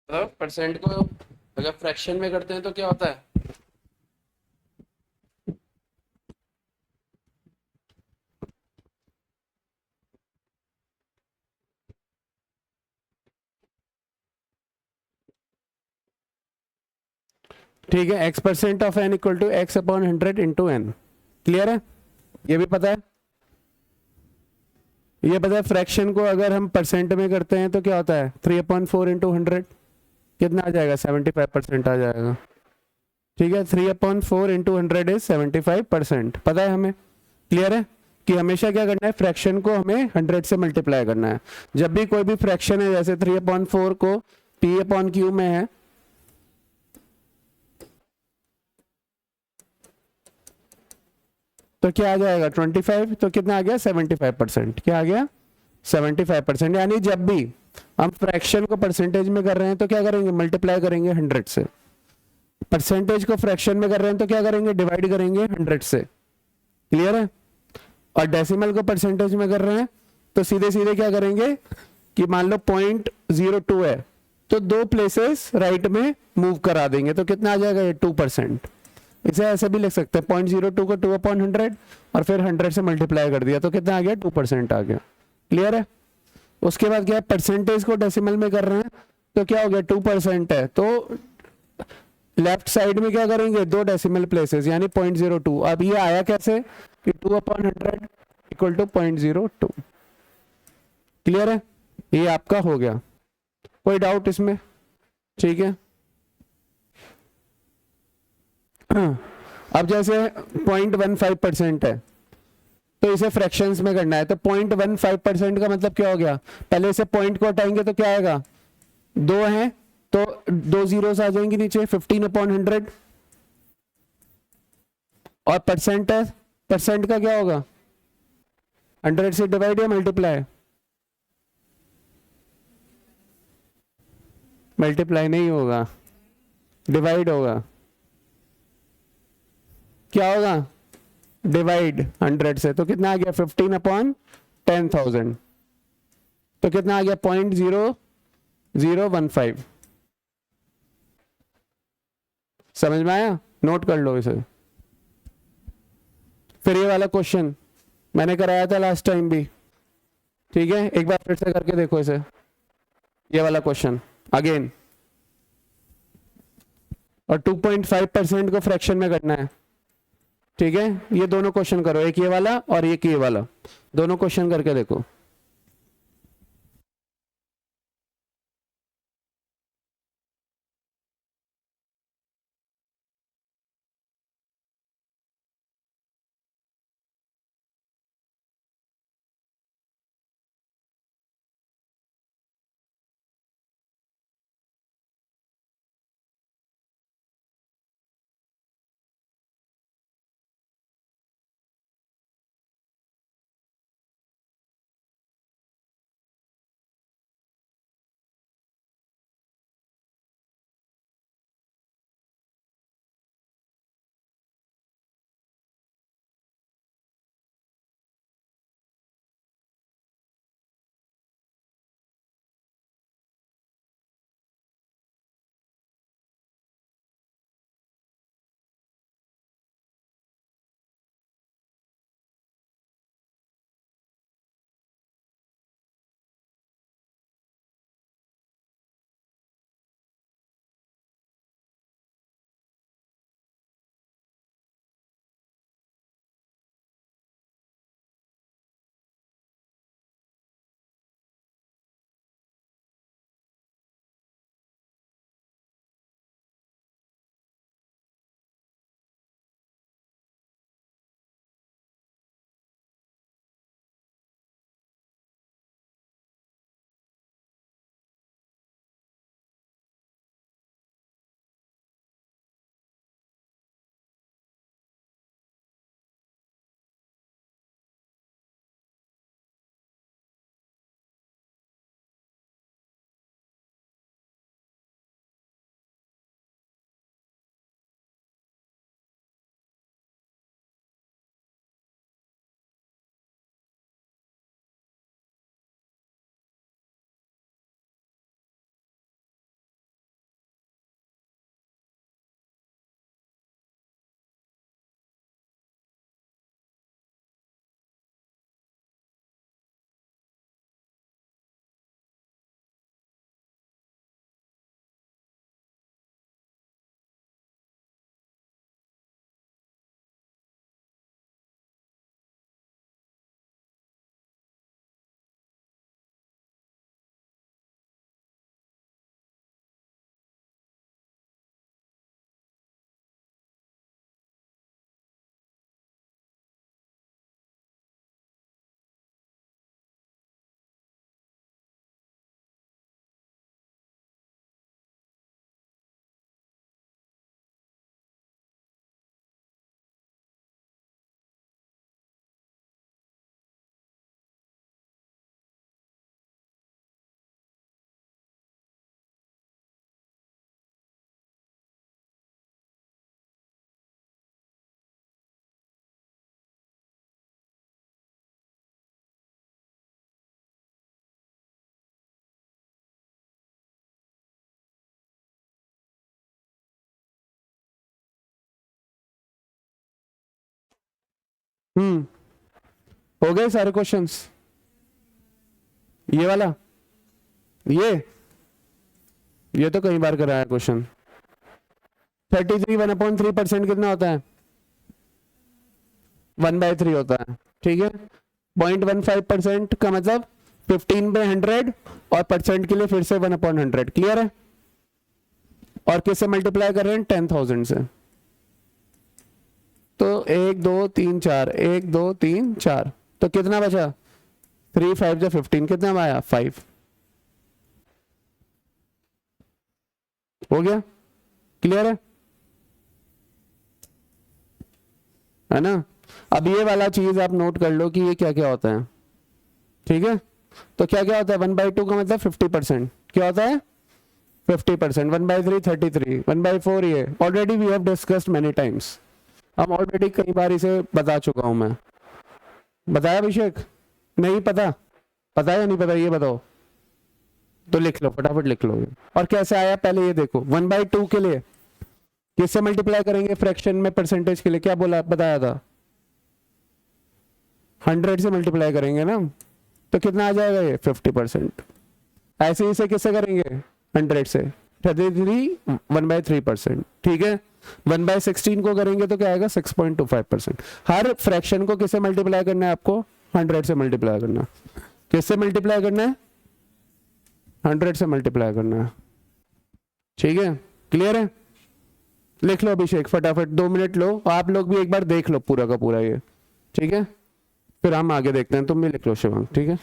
मतलब परसेंट को अगर फ्रैक्शन में करते हैं तो क्या होता है? ठीक है, x percent of n equal to x upon 100 into n. Clear है? ये भी पता है? ये पता है फ्रैक्शन को अगर हम परसेंट में करते हैं तो क्या होता है? 3/4 इंटू 100 कितना आ जाएगा? 75% आ जाएगा। ठीक है, 3/4 इंटू 100 इज 75%। पता है हमें? क्लियर है कि हमेशा क्या करना है, फ्रैक्शन को हमें 100 से मल्टीप्लाई करना है। जब भी कोई भी फ्रैक्शन है, जैसे 3/4 को पी अपॉन क्यू में है, तो क्या आ जाएगा? 25। तो कितना आ गया? 75%। क्या आ गया? 75%। यानी जब भी हम फ्रैक्शन को परसेंटेज में कर रहे हैं तो क्या करेंगे? मल्टीप्लाई करेंगे 100 से। परसेंटेज को फ्रैक्शन में कर रहे हैं तो क्या करेंगे? डिवाइड करेंगे 100 से। क्लियर है? और डेसिमल को परसेंटेज में कर रहे हैं तो सीधे सीधे क्या करेंगे कि मान लो 0.02 है तो दो प्लेसेस राइट में मूव करा देंगे तो कितना आ जाएगा? ये 2%। इसे ऐसे भी लिख सकते हैं, 0.02 को 2/100 और फिर 100 से मल्टीप्लाई कर दिया तो कितना आ गया? 2% आ गया। क्लियर है? उसके बाद क्या है, परसेंटेज को डेसिमल में कर रहे हैं तो क्या हो गया? 2% है तो लेफ्ट साइड में क्या करेंगे? दो डेसिमल प्लेसेस यानी 0.02। अब ये आया कैसे कि 2/100 इक्वल टू 0.02। क्लियर है? ये आपका हो गया। कोई डाउट इसमें? ठीक है। अब जैसे 0.15% है तो इसे फ्रैक्शंस में करना है तो 0.15% का मतलब क्या हो गया? पहले इसे पॉइंट को हटाएंगे तो क्या आएगा? दो है तो दो जीरोस आ जाएंगे नीचे, 15/100। और परसेंट है, परसेंट का क्या होगा? 100 से डिवाइड या मल्टीप्लाई? मल्टीप्लाई नहीं होगा, डिवाइड होगा। क्या होगा? डिवाइड 100 से तो कितना आ गया? 15/10,000। तो कितना आ गया? 0.0015। समझ में आया? नोट कर लो इसे। फिर ये वाला क्वेश्चन मैंने कराया था लास्ट टाइम भी। ठीक है, एक बार फिर से करके देखो इसे। ये वाला क्वेश्चन अगेन, और 2.5% को फ्रैक्शन में करना है। ठीक है, ये दोनों क्वेश्चन करो, एक ये वाला और एक ये वाला, दोनों क्वेश्चन करके देखो। हो गए सारे क्वेश्चंस? ये वाला, ये तो कई बार कराया क्वेश्चन। 33 1/3% कितना होता है? 1/3 होता है, ठीक है। 0.15% का मतलब 15 पे 100 और परसेंट के लिए फिर से 1/100, क्लियर है? और किससे मल्टीप्लाई कर रहे हैं? 10,000 से। तो 1 2 3 4, 1 2 3 4, तो कितना बचा? 3 5 जो 15, कितना आया? 5। हो गया, क्लियर है ना? अब ये वाला चीज आप नोट कर लो कि ये क्या क्या होता है, ठीक है। तो क्या क्या होता है? 1/2 का मतलब 50%, क्या होता है? 50%। 1/3 33, 1/4 ये already we have discussed many times, हम ऑलरेडी कई बार इसे बता चुका हूं मैं। बताया अभिषेक? नहीं पता? पता है या नहीं पता ये बताओ? तो लिख लो, फटाफट लिख लो। और कैसे आया पहले ये देखो। 1/2 के लिए किससे मल्टीप्लाई करेंगे? फ्रैक्शन में परसेंटेज के लिए क्या बोला, बताया था? 100 से मल्टीप्लाई करेंगे ना, तो कितना आ जाएगा? ये 50%। ऐसे ही इसे किससे करेंगे? 100 से। 33 1/3%, ठीक है। 1/16 को करेंगे तो क्या आएगा? 6.25%। हर फ्रैक्शन को किससे मल्टीप्लाई करना है आपको? 100 से मल्टीप्लाई करना है। किससे मल्टीप्लाई करना है? 100 से मल्टीप्लाई करना है, ठीक है। क्लियर है? लिख लो अभिषेक फटाफट, 2 मिनट लो, आप लोग भी एक बार देख लो पूरा का पूरा ये, ठीक है। फिर हम आगे देखते हैं, तुम भी लिख लो शिवांग, ठीक है।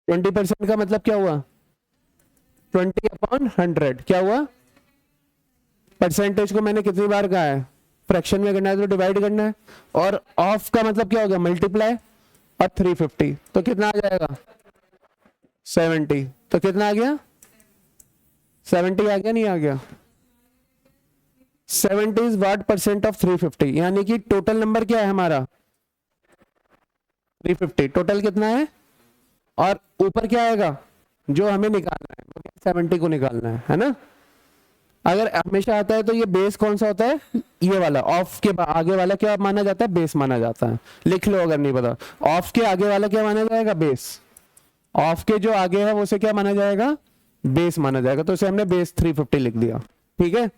20% का मतलब क्या हुआ? 20/100 क्या हुआ? परसेंटेज को मैंने कितनी बार कहा है? फ्रैक्शन में करना है तो डिवाइड करना है। और ऑफ का मतलब क्या होगा? मल्टीप्लाई। और 350 तो कितना आ जाएगा? 70। तो कितना आ गया? 70 आ गया, नहीं आ गया? 70 इज व्हाट परसेंट ऑफ 350, यानी कि टोटल नंबर क्या है हमारा? 350। टोटल कितना है? और ऊपर क्या आएगा जो हमें निकालना है? 70 को निकालना है ना? अगर हमेशा आता है तो ये बेस कौन सा होता है? ये वाला ऑफ के आगे वाला क्या माना जाता है? बेस माना जाता है। लिख लो अगर नहीं पता। ऑफ के आगे वाला क्या माना जाएगा? बेस। ऑफ के जो आगे है उसे क्या माना जाएगा? बेस माना जाएगा। तो इसे हमने बेस 350 लिख दिया। ठीक है।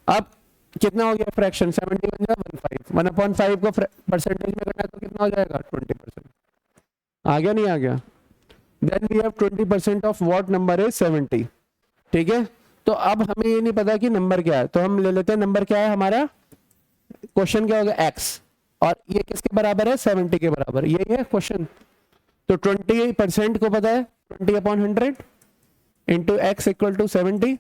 अब कितना हो गया फ्रैक्शन? 70 बन जाएगा 1/5। 1/5 को परसेंटेज में करना है तो कितना हो जाएगा? 20%। आ गया, नहीं आ गया? Then we have 20% of what number is 70। ठीक है। तो अब हमें ये नहीं पता कि नंबर क्या है, तो हम ले लेते हैं नंबर क्या है हमारा? क्वेश्चन क्या होगा? x। और ये किसके बराबर है? 70 के बराबर। यही है क्वेश्चन। तो 20% को पता है 20/100 इंटू एक्स इक्वल टू 70।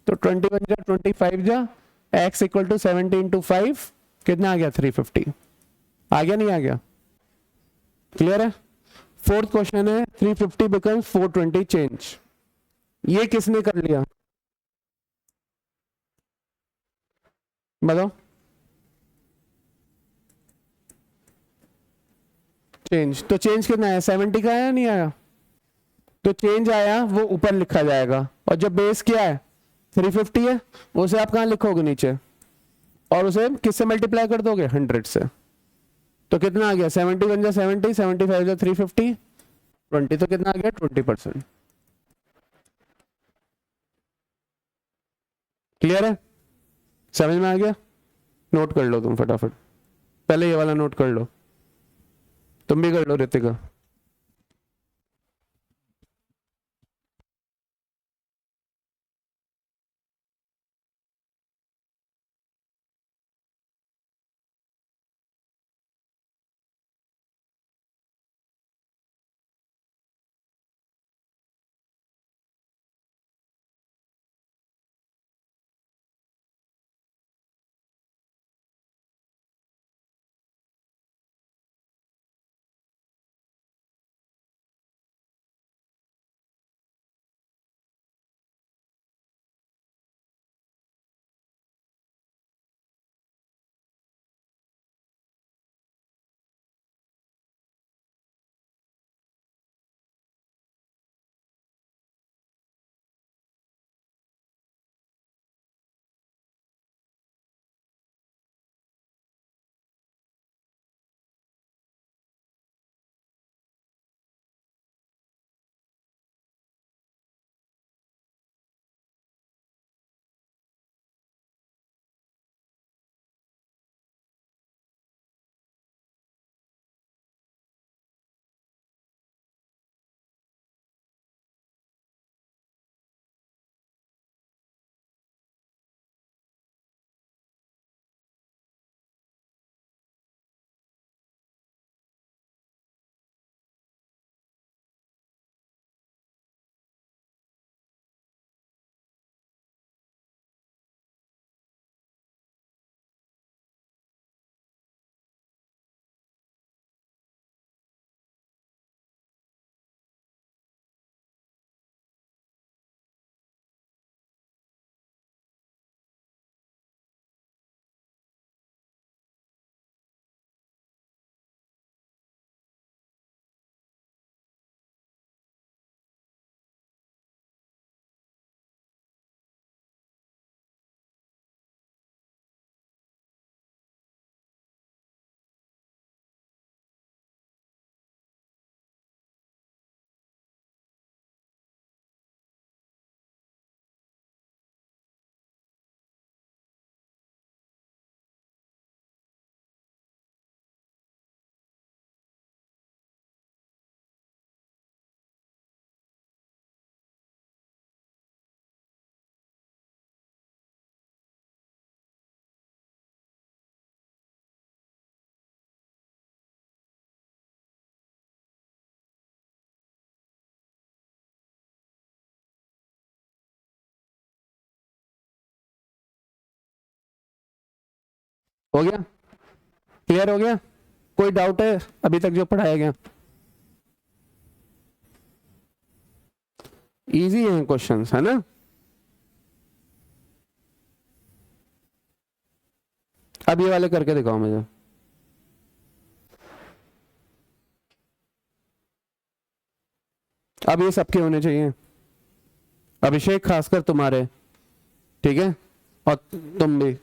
तो 20 बन जा 25 जा, x इक्वल टू 70 इंटू 5 कितना आ गया? 350। आ गया, नहीं आ गया? क्लियर है? फोर्थ क्वेश्चन है 350 बिकम्स 420 चेंज। ये किसने कर लिया बताओ? चेंज। तो चेंज कितना है? 70 का आया, नहीं आया? तो चेंज आया वो ऊपर लिखा जाएगा, और जो बेस क्या है 350 है, उसे आप कहाँ लिखोगे? नीचे। और उसे किससे मल्टीप्लाई कर दोगे? 100 से। तो कितना आ गया? 70 बन जा 70, 75 जा 350, 20 तो कितना आ गया? 20%। क्लियर है? समझ में आ गया? नोट कर लो तुम फटाफट, पहले ये वाला नोट कर लो, तुम भी कर लो रितिका। हो गया? क्लियर हो गया? कोई डाउट है अभी तक जो पढ़ाया गया? इजी है क्वेश्चंस, है ना? अब ये वाले करके दिखाओ मुझे। अब ये सबके होने चाहिए, अभिषेक खासकर तुम्हारे, ठीक है, और तुम भी।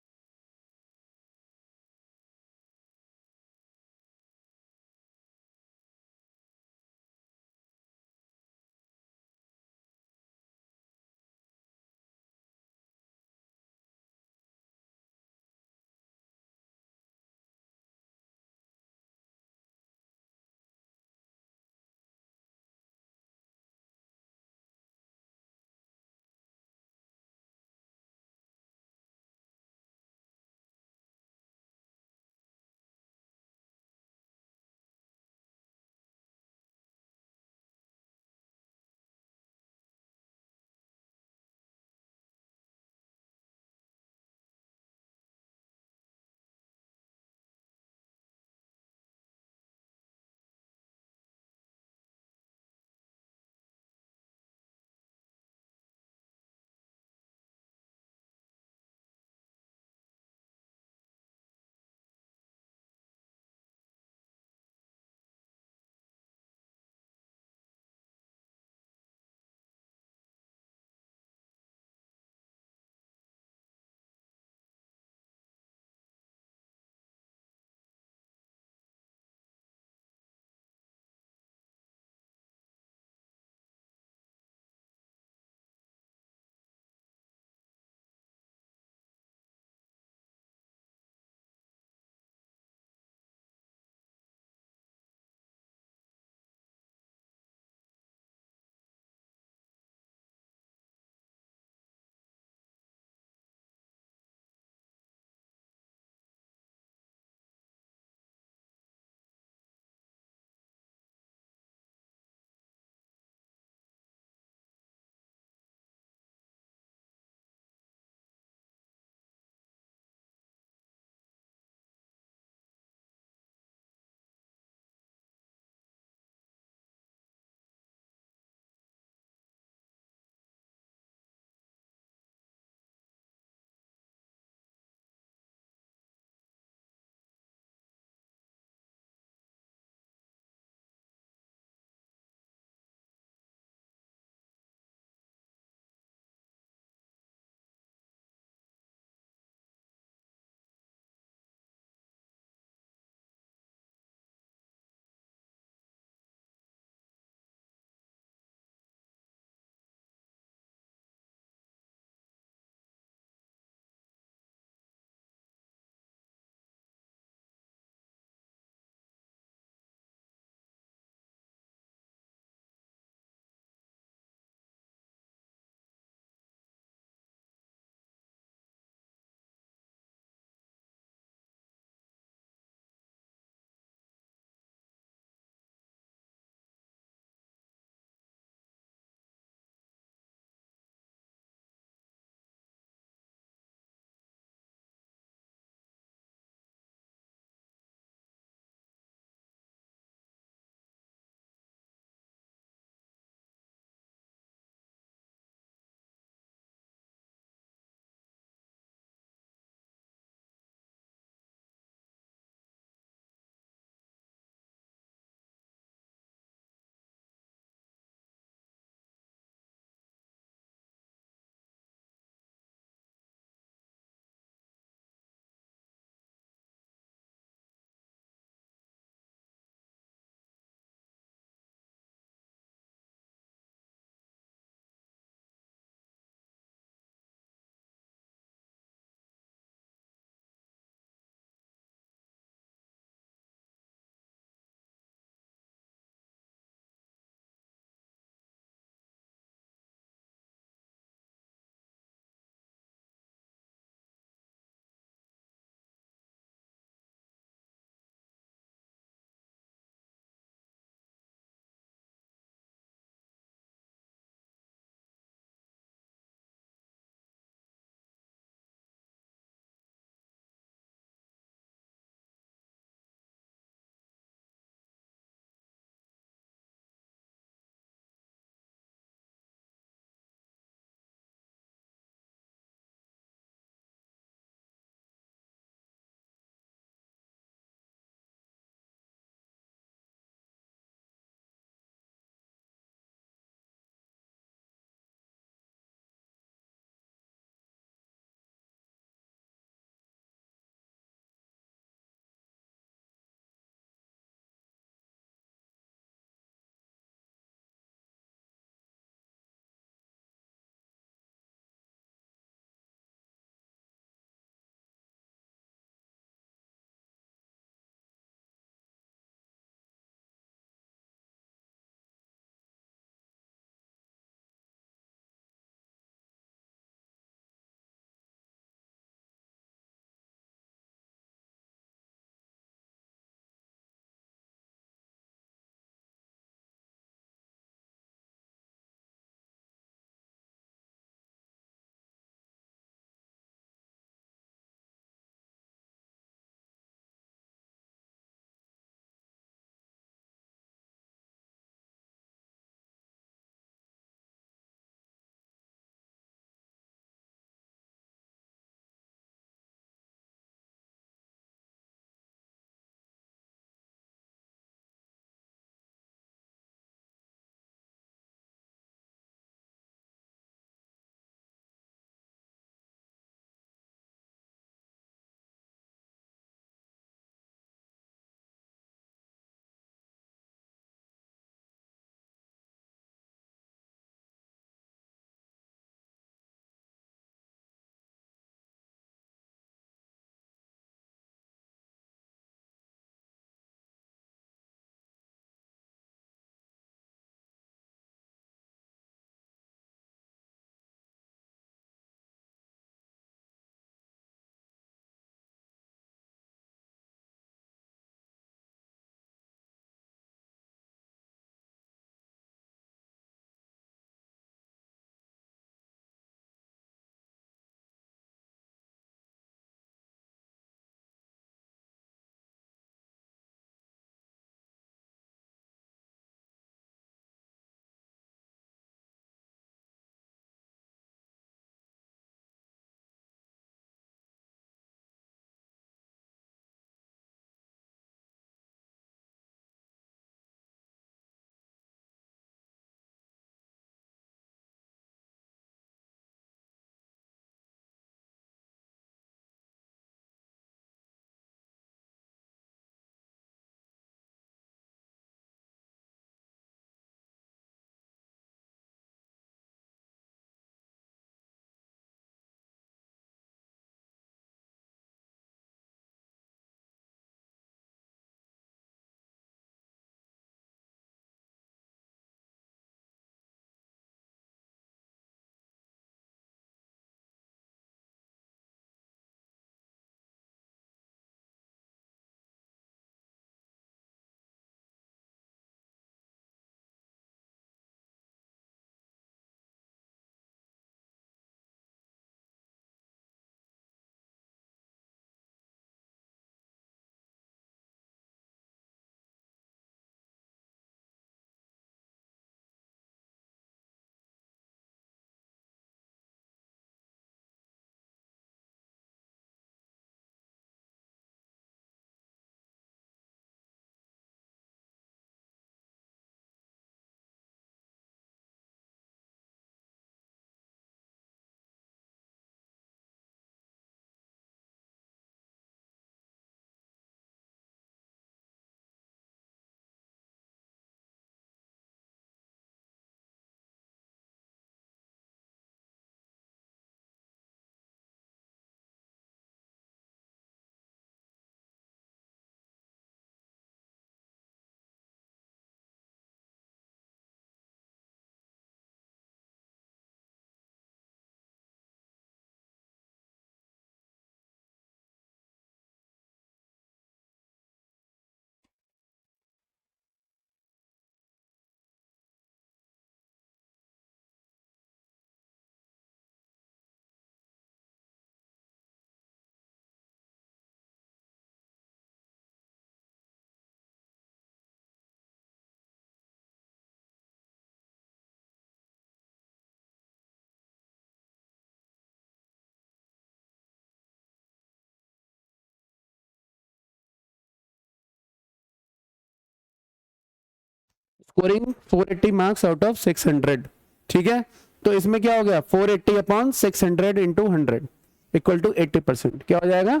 स्कोरिंग 480 मार्क्स आउट ऑफ 600, ठीक है। तो इसमें क्या हो गया, 480 अपॉन 600 इंटू 100 इक्वल टू 80%, क्या हो जाएगा।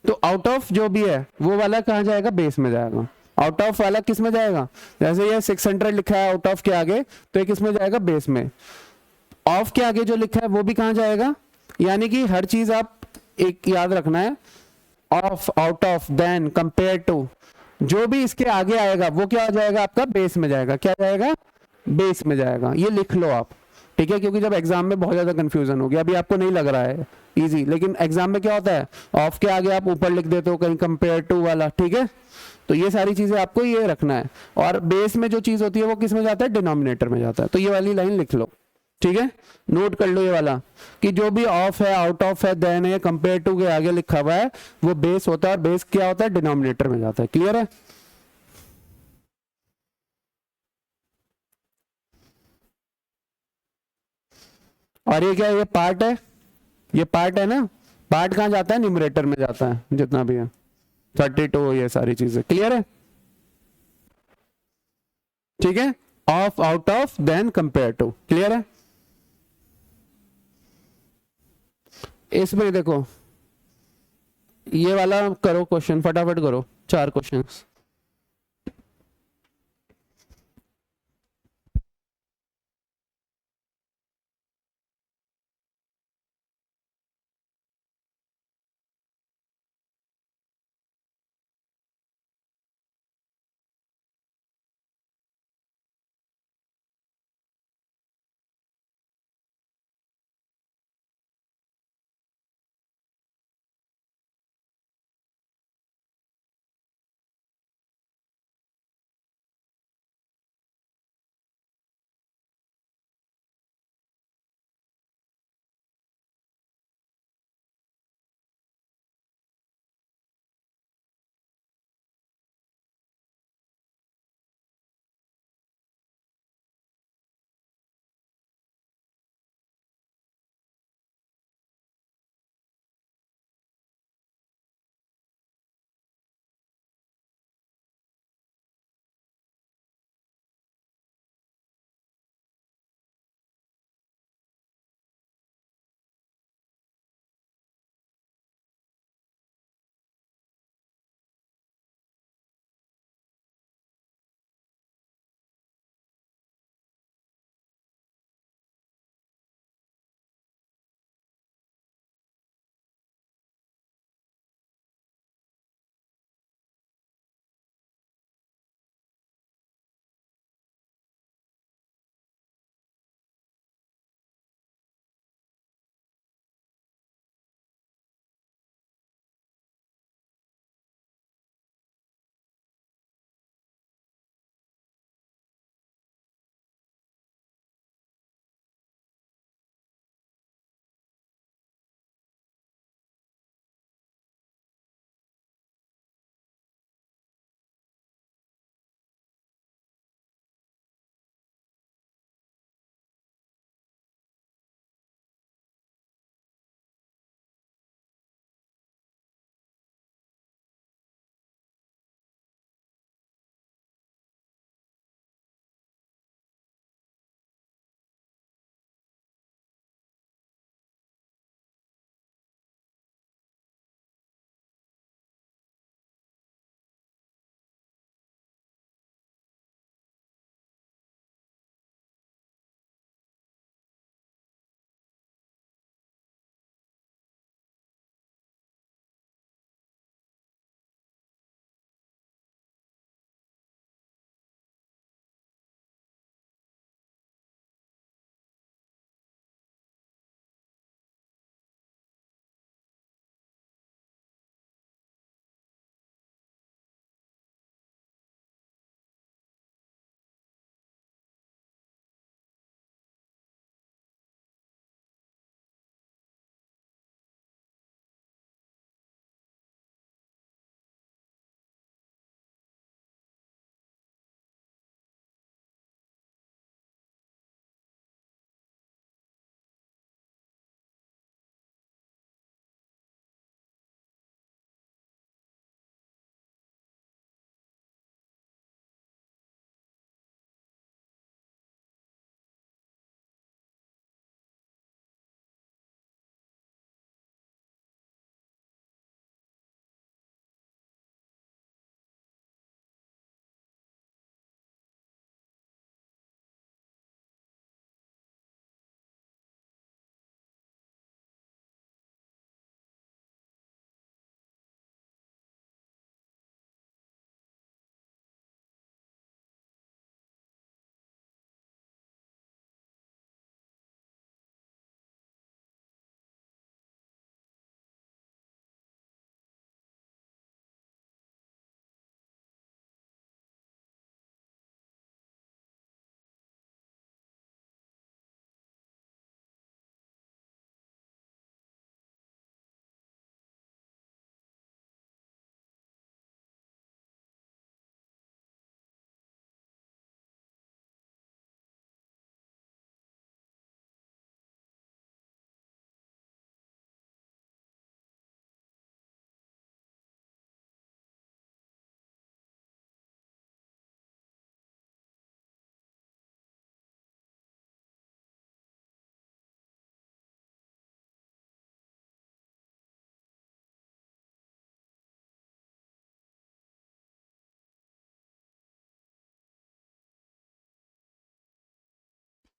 तो आउट ऑफ जो भी है वो वाला कहाँ जाएगा, बेस में जाएगा। आउट ऑफ वाला किस में जाएगा, जैसे ये 600 लिखा है आउट ऑफ के आगे, तो ये किस में जाएगा, बेस में। ऑफ के आगे जो लिखा है वो भी कहाँ जाएगा, यानी कि हर चीज आप एक याद रखना है, of, out of, then, compare to, जो भी इसके आगे आएगा वो क्या हो जाएगा, आपका बेस में जाएगा। क्या जाएगा, बेस में जाएगा। ये लिख लो आप, ठीक है, क्योंकि जब एग्जाम में बहुत ज्यादा कंफ्यूजन हो गया, अभी आपको नहीं लग रहा है इजी, लेकिन एग्जाम में क्या होता है, ऑफ के आगे आप ऊपर लिख देते हो कहीं कंपेयर टू वाला, ठीक है। तो ये सारी चीजें आपको ये रखना है, और बेस में जो चीज होती है वो किस में जाता है, डिनोमिनेटर में जाता है। तो ये वाली लाइन लिख लो, ठीक है, नोट कर लो ये वाला, कि जो भी ऑफ है, आउट ऑफ है, देन है, कंपेयर टू के आगे लिखा हुआ है वो बेस होता है, और बेस क्या होता है, डिनोमिनेटर में जाता है। क्लियर है। और ये क्या है, ये पार्ट है, ये पार्ट है ना, पार्ट कहाँ जाता है, न्यूमरेटर में जाता है, जितना भी है 32, ये सारी चीजें। क्लियर है, ठीक है। Of, out of, then compare to, clear है। इसमें देखो ये वाला करो क्वेश्चन, फटाफट करो 4 क्वेश्चंस।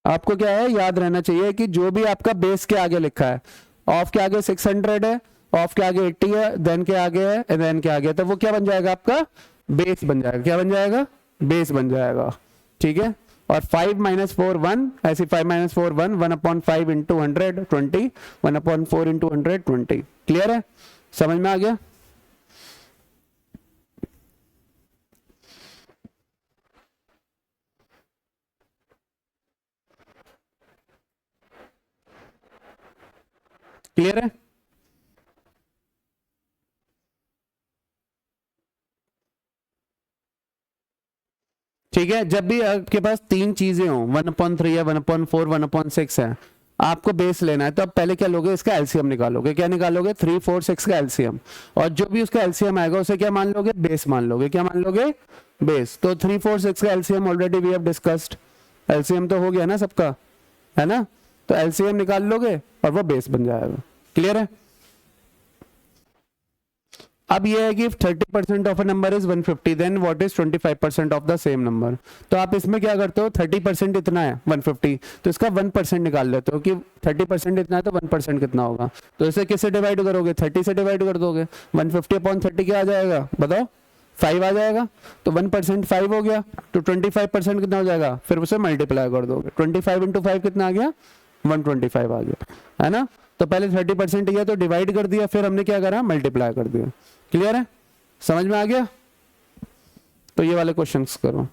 आपको क्या है याद रहना चाहिए कि जो भी आपका बेस के आगे लिखा है, ऑफ के आगे 600 है, ऑफ के आगे 80 है, देन के आगे है, देन के आगे है, तो वो क्या बन जाएगा आपका बेस बन जाएगा। क्या बन जाएगा? बेस बन जाएगा। ठीक है। और 5 माइनस 4 1, ऐसे 5 माइनस 4 1, 1/5 इंटू 120, 1/4 इंटू 120। क्लियर है? समझ में आ गया? क्लियर है? ठीक है। जब भी आपके पास तीन चीजें हो, 1/3 है, 1/4, 1/6 है, आपको बेस लेना है, तो आप पहले क्या लोगे? इसका एलसीएम निकालोगे। क्या निकालोगे? 3 4 6 का एलसीएम। और जो भी उसका एलसीएम आएगा उसे क्या मान लोगे? बेस मान लोगे। क्या मान लोगे? बेस। तो 3 4 6 का LCM already we have discussed. LCM तो हो गया ना सबका, है ना? तो एलसीएम निकाल लोगे और वो बेस बन जाएगा। क्लियर है? अब ये है कि 30% of a number is 150, then what is 25% of the same number. तो आप इसमें क्या करते हो? 30% इतना है 150, तो इसका 1% निकाल लेते हो कि 30% इतना है तो 1% कितना होगा। तो इसे किससे डिवाइड करोगे? 30 से डिवाइड कर दोगे। 150/30 क्या आ जाएगा बताओ? 5 आ जाएगा। तो 1% 5 हो गया, तो 25% कितना हो जाएगा? फिर उसे मल्टीप्लाई कर दोगे। 25 इंटू 5 कितना आ गया? 125 आ गया, है ना? तो पहले 30% किया तो डिवाइड कर दिया, फिर हमने क्या करा? मल्टीप्लाई कर दिया। क्लियर है? समझ में आ गया? तो ये वाले क्वेश्चंस करो।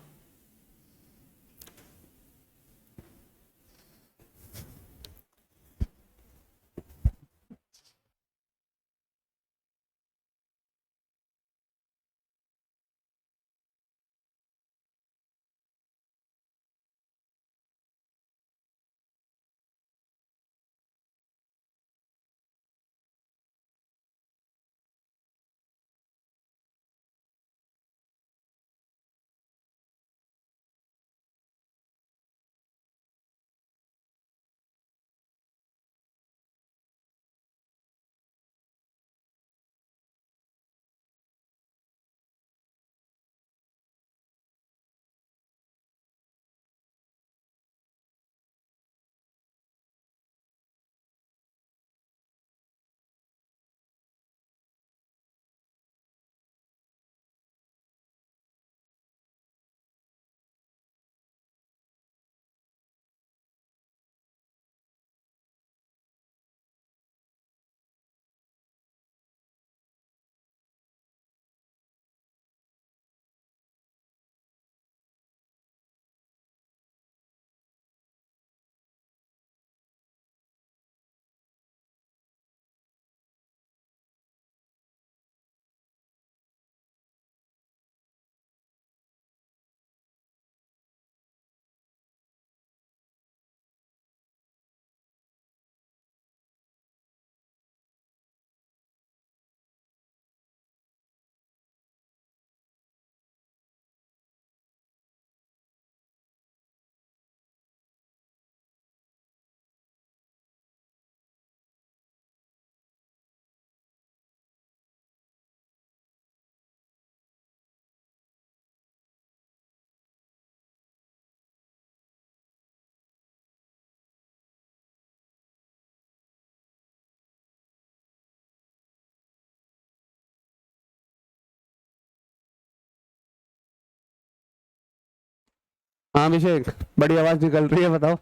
हाँ अभिषेक, बड़ी आवाज निकल रही है, बताओ।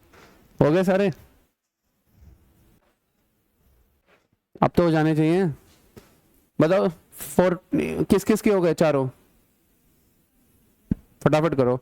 हो गए सारे? अब तो हो जाने चाहिए। बताओ। फोर किस किस के हो गए? चारों? फटाफट करो।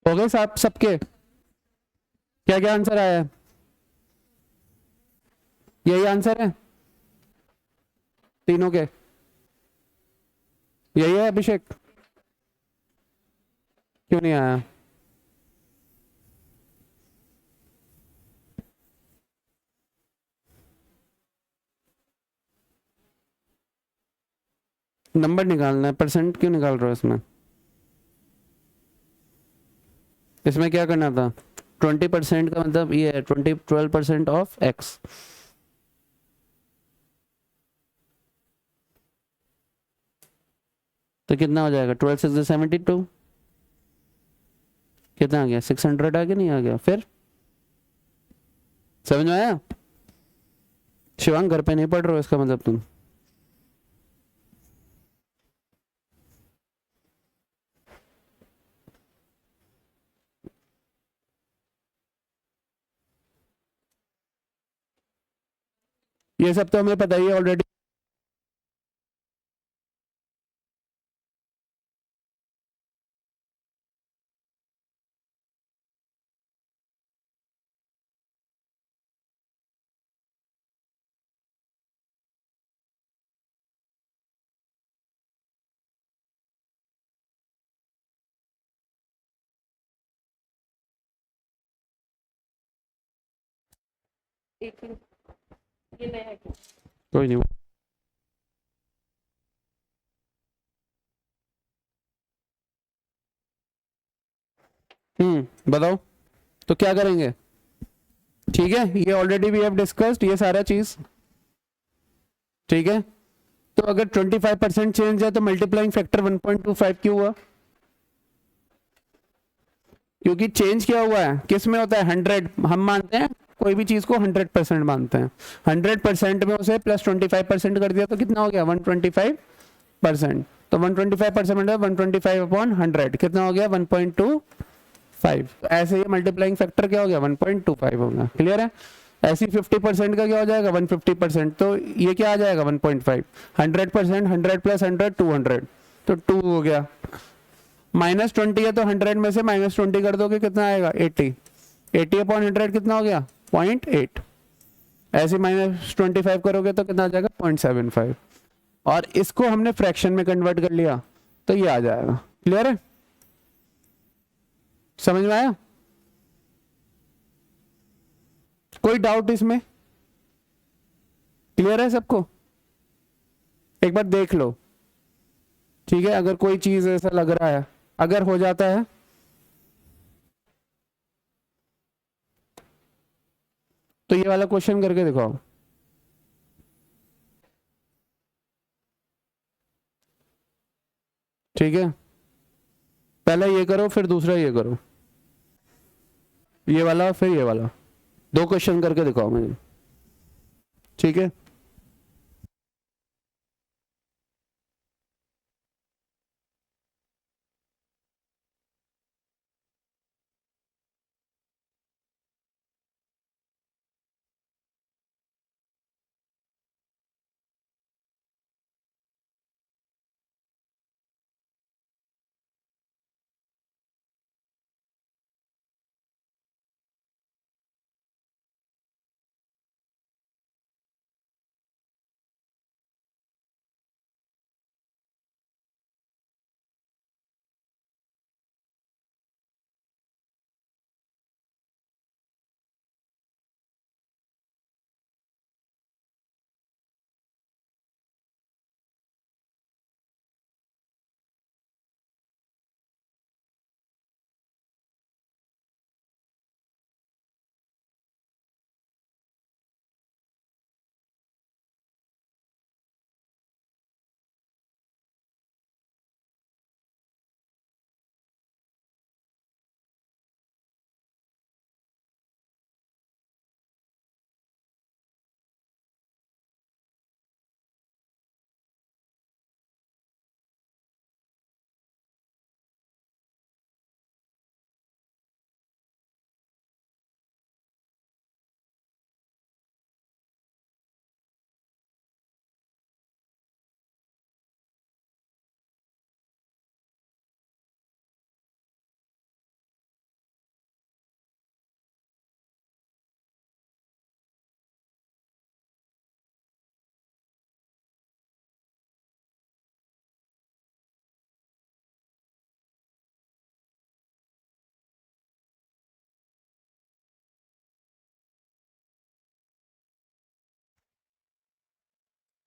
हो गए साहब सबके? क्या क्या आंसर आया है? यही आंसर है तीनों के? यही है अभिषेक? क्यों नहीं आया? नंबर निकालना है, परसेंट क्यों निकाल रहे हो इसमें? इसमें क्या करना था? 20% का मतलब ये है 12% ऑफ एक्स। तो कितना हो जाएगा? 12 6 72। कितना आ गया? 600 आ गया, नहीं आ गया? फिर समझ में आया? शिवांग घर पे नहीं पढ़ रहे हो इसका मतलब तुम? ये सब तो हमें पता ही है ऑलरेडी। कोई नहीं। बताओ तो क्या करेंगे? ठीक है, ये ऑलरेडी वी हैव डिस्कस्ड ये सारा चीज। ठीक है, तो अगर 25% चेंज है तो मल्टीप्लाइंग फैक्टर 1.25 क्यों हुआ? क्योंकि चेंज क्या हुआ है, किस में होता है? 100 हम मानते हैं, कोई भी चीज को 100% मानते हैं। 100% में उसे प्लस 25% कर दिया तो कितना हो गया? 125%। तो 125% मतलब 125/100 कितना हो गया? 1.25। ऐसे ही मल्टीप्लाइंग फैक्टर क्या हो गया? 1.25 होगा। क्लियर है? ऐसे ही 50% का क्या हो जाएगा? 150%। तो ये क्या आ जाएगा? 1.5। 100%, 100 प्लस 100 200, तो 2 हो गया। -20 है तो 100 में से -20 कर दोगे, कितना आएगा? 80। 80/100 कितना हो गया? 0.8। ऐसे -25 करोगे तो कितना आ जाएगा? 0.75। और इसको हमने फ्रैक्शन में कन्वर्ट कर लिया तो ये आ जाएगा। क्लियर है? समझ में आया? कोई डाउट इसमें? क्लियर है सबको? एक बार देख लो। ठीक है, अगर कोई चीज ऐसा लग रहा है, अगर हो जाता है तो ये वाला क्वेश्चन करके दिखाओ। ठीक है, पहले ये करो फिर दूसरा ये करो, ये वाला फिर ये वाला, 2 क्वेश्चन करके दिखाओ मुझे। ठीक है।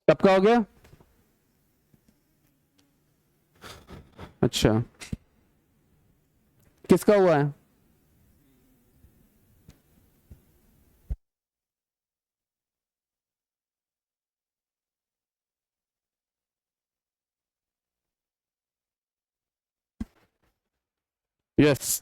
कब का हो गया? अच्छा, किसका हुआ है? यस।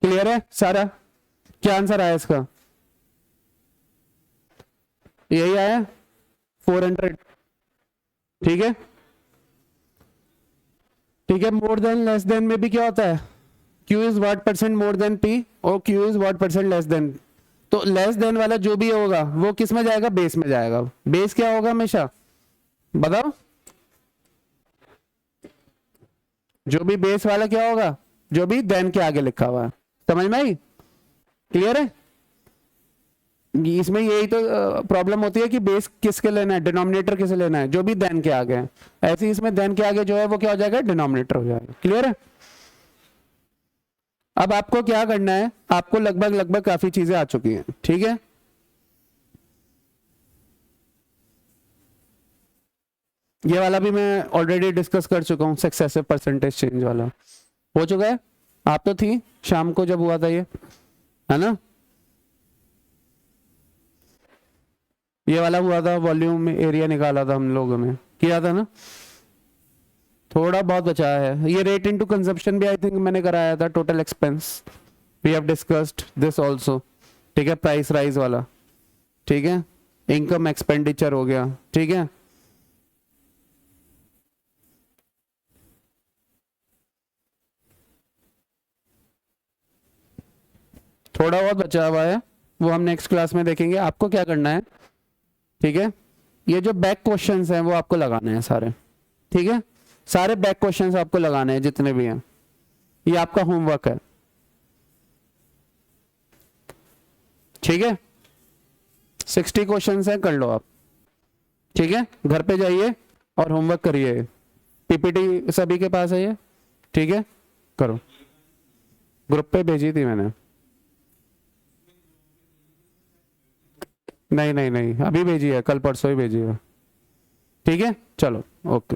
क्लियर है सारा? क्या आंसर आया इसका? यही आया 400। ठीक है, ठीक है। मोर देन लेस देन में भी क्या होता है? Q is what percent more than P और Q is what percent less than. तो लेस देन वाला जो भी होगा वो किस में जाएगा? बेस में जाएगा। बेस क्या होगा हमेशा? बताओ, जो भी बेस वाला क्या होगा? जो भी देन के आगे लिखा हुआ है। समझ में आई? क्लियर है? इसमें यही तो प्रॉब्लम होती है कि बेस किसके लेना है, डिनोमिनेटर किसे लेना है? जो भी देन के आगे है। ऐसे ही इसमें देन के आगे जो है वो क्या हो जाएगा? डिनोमिनेटर हो जाएगा। क्लियर है? अब आपको क्या करना है, आपको लगभग लगभग काफी चीजें आ चुकी हैं। ठीक है, ये वाला भी मैं ऑलरेडी डिस्कस कर चुका हूं, सक्सेसिव परसेंटेज चेंज वाला हो चुका है। आप तो थी शाम को जब हुआ था ये, है ना? ये वाला हुआ था, वॉल्यूम एरिया निकाला था हम लोगों ने, किया था ना? थोड़ा बहुत बचा है। ये रेट इनटू कंजप्शन भी आई थिंक मैंने कराया था। Total expense we have discussed this also. ठीक है, प्राइस राइज वाला। ठीक है, इनकम एक्सपेंडिचर हो गया। ठीक है, थोड़ा बहुत बचा हुआ है, वो हम नेक्स्ट क्लास में देखेंगे। आपको क्या करना है, ठीक है, ये जो बैक क्वेश्चंस हैं वो आपको लगाने हैं सारे। ठीक है, सारे बैक क्वेश्चंस आपको लगाने हैं जितने भी हैं। ये आपका होमवर्क है। ठीक है, 60 क्वेश्चंस हैं, कर लो आप। ठीक है, घर पे जाइए और होमवर्क करिए। पीपीटी सभी के पास है ये? ठीक है, करो। ग्रुप पे भेजी थी मैंने। नहीं नहीं नहीं, अभी भेजी है, कल परसों ही भेजी है। ठीक है, चलो, ओके।